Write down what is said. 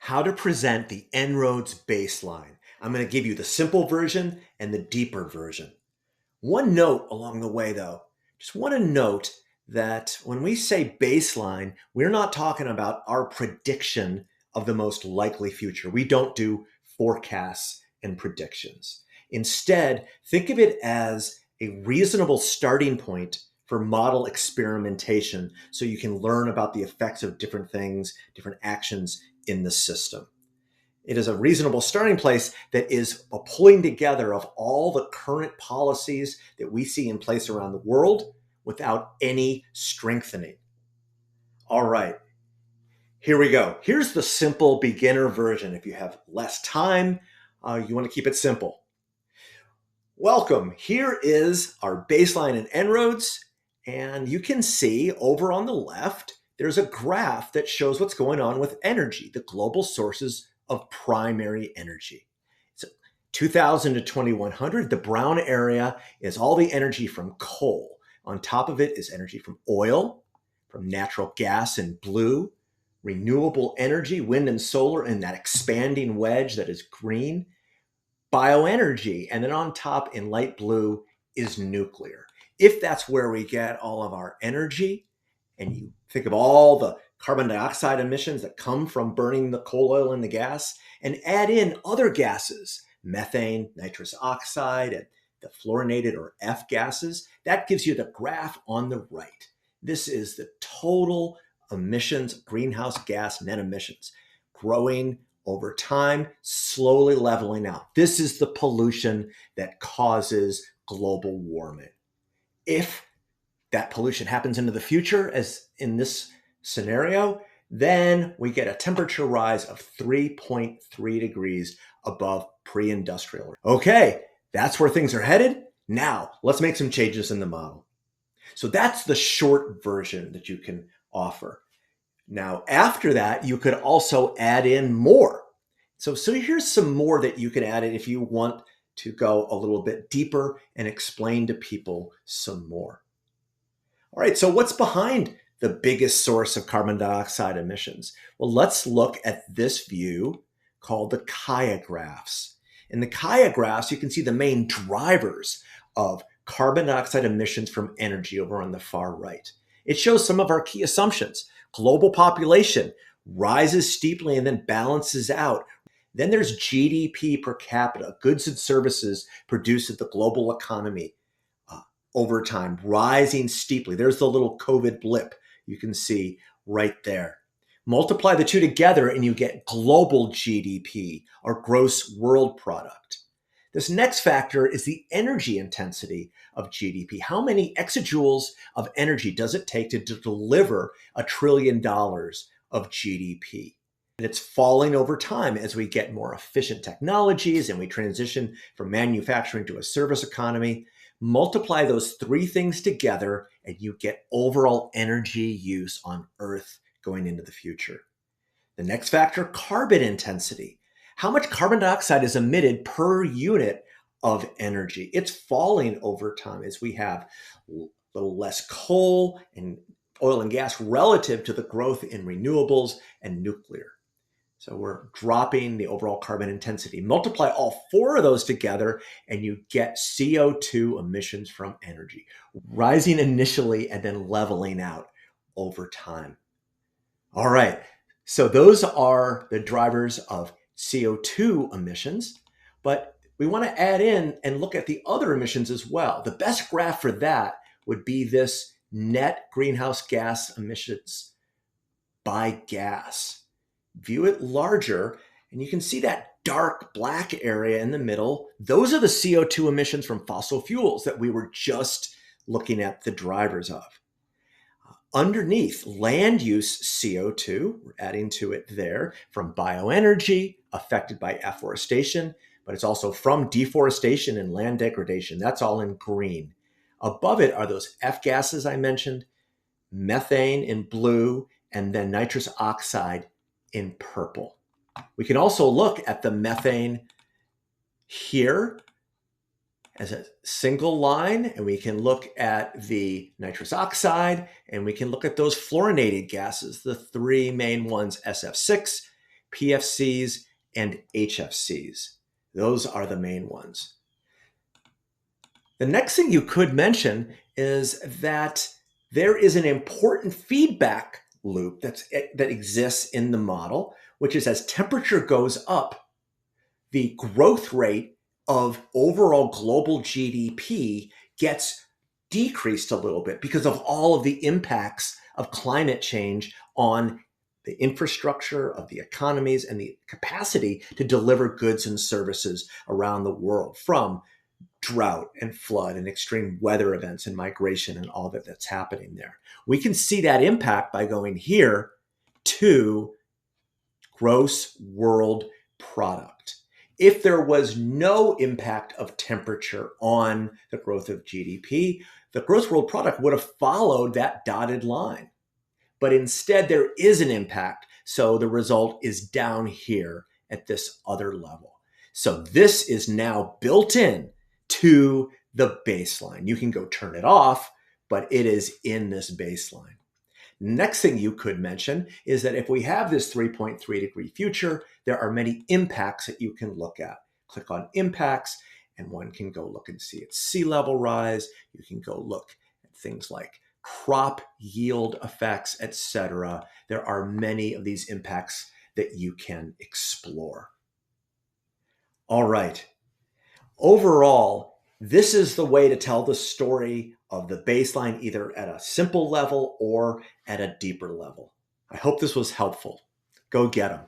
how to present the En-ROADS baseline. I'm going to give you the simple version and the deeper version. One note along the way, though, just want to note that when we say baseline, we're not talking about our prediction of the most likely future. We don't do forecasts and predictions. Instead, think of it as a reasonable starting point for model experimentation so you can learn about the effects of different things, different actions in the system. It is a reasonable starting place that is a pulling together of all the current policies that we see in place around the world without any strengthening. All right, here we go. Here's the simple beginner version. If you have less time, you want to keep it simple. Welcome. Here is our baseline in En-ROADS, and you can see over on the left, there's a graph that shows what's going on with energy, the global sources of primary energy. So 2000 to 2100, the brown area is all the energy from coal. On top of it is energy from oil, from natural gas in blue, renewable energy, wind and solar in that expanding wedge that is green, bioenergy, and then on top in light blue is nuclear. If that's where we get all of our energy, and you think of all the carbon dioxide emissions that come from burning the coal, oil, and the gas, and add in other gases, methane, nitrous oxide, and the fluorinated or F gases, that gives you the graph on the right. This is the total emissions, greenhouse gas net emissions, growing over time, slowly leveling out. This is the pollution that causes global warming. If that pollution happens into the future, as in this scenario, then we get a temperature rise of 3.3 degrees above pre-industrial. Okay, that's where things are headed. Now, let's make some changes in the model. So that's the short version that you can offer. Now, after that, you could also add in more. So here's some more that you can add in if you want to go a little bit deeper and explain to people some more. All right, so what's behind the biggest source of carbon dioxide emissions? Well, let's look at this view called the Kaya graphs. In the Kaya graphs, you can see the main drivers of carbon dioxide emissions from energy over on the far right. It shows some of our key assumptions. Global population rises steeply and then balances out. Then there's GDP per capita, goods and services produced at the global economy over time, rising steeply. There's the little COVID blip you can see right there. Multiply the two together and you get global GDP, or gross world product. This next factor is the energy intensity of GDP. How many exajoules of energy does it take to deliver $1 trillion of GDP? And it's falling over time as we get more efficient technologies and we transition from manufacturing to a service economy. Multiply those three things together and you get overall energy use on Earth going into the future. The next factor, carbon intensity. How much carbon dioxide is emitted per unit of energy? It's falling over time as we have a little less coal and oil and gas relative to the growth in renewables and nuclear. So we're dropping the overall carbon intensity. Multiply all four of those together and you get CO2 emissions from energy, rising initially and then leveling out over time. All right, so those are the drivers of CO2 emissions, but we want to add in and look at the other emissions as well. The best graph for that would be this net greenhouse gas emissions by gas. View it larger, and you can see that dark black area in the middle. Those are the CO2 emissions from fossil fuels that we were just looking at the drivers of. Underneath, land use CO2, we're adding to it there, from bioenergy affected by afforestation, but it's also from deforestation and land degradation. That's all in green. Above it are those F gases I mentioned, methane in blue, and then nitrous oxide in purple. We can also look at the methane here as a single line, and we can look at the nitrous oxide, and we can look at those fluorinated gases, the three main ones, SF6, PFCs, and HFCs. Those are the main ones. The next thing you could mention is that there is an important feedback loop that exists in the model, which is as temperature goes up, the growth rate of overall global GDP gets decreased a little bit because of all of the impacts of climate change on the infrastructure of the economies and the capacity to deliver goods and services around the world, from drought and flood and extreme weather events and migration and all that's happening there. We can see that impact by going here to gross world product. If there was no impact of temperature on the growth of GDP, the gross world product would have followed that dotted line. But instead, there is an impact. So the result is down here at this other level. So this is now built in to the baseline. You can go turn it off, but it is in this baseline. Next thing you could mention is that if we have this 3.3 degree future, there are many impacts that you can look at. Click on impacts, and one can go look and see its sea level rise. You can go look at things like crop yield effects, etc. There are many of these impacts that you can explore. All right. Overall, this is the way to tell the story of the baseline, either at a simple level or at a deeper level. I hope this was helpful. Go get them.